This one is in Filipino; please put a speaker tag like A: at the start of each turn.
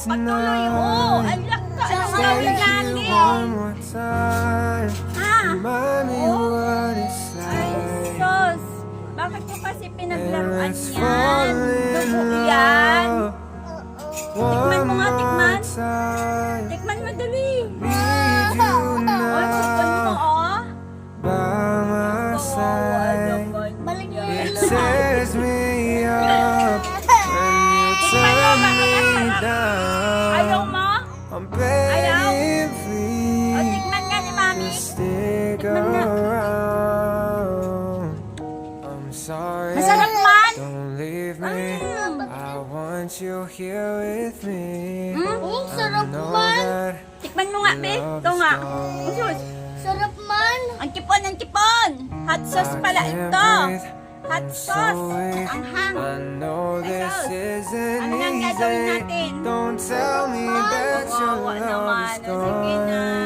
A: Patuloy, oh. Ang laka. Ano nga
B: Stay here
A: natin?
B: one more time. Remind me what it's
A: Ay,
B: like.
A: sus. Bakit mo kasi
B: And
A: pinaglaruan
B: let's
A: yan?
B: fall in
A: Dugo yan.
B: love.
A: Tikman mo nga,
B: One
A: tikman.
B: more time.
A: Tikman mo dali.
B: Need you
A: Oh, tikman mo,
B: now
A: oh.
B: by my side.
A: Balik niyo
B: It
A: yun.
B: tears me up when you turn me down.
A: Ayaw mo?
B: I'm begging,
A: O,
B: please,
A: tikman nga ni Mami.
B: stick
A: Tikman nga.
B: around. I'm sorry,
A: Masarap man.
B: don't leave me. I want you here with me.
C: Sarap
B: I know
C: man.
B: that
A: Tikman mo nga, be.
B: love
A: Ito
B: is
A: nga.
B: gone.
A: Ang sus.
C: Sarap man.
A: Ang kipon, ang kipon. Hot sauce pala
B: I can't
A: ito.
B: breathe.
A: Hot
B: I'm so
A: sauce.
B: weak.
A: Ang hang.
B: I know this isn't
A: Ano nga ang gagawin
B: easy.
A: natin?
B: Don't tell me that your
A: Kawawa
B: love
A: naman.
B: is
A: O, sige na.
B: gone.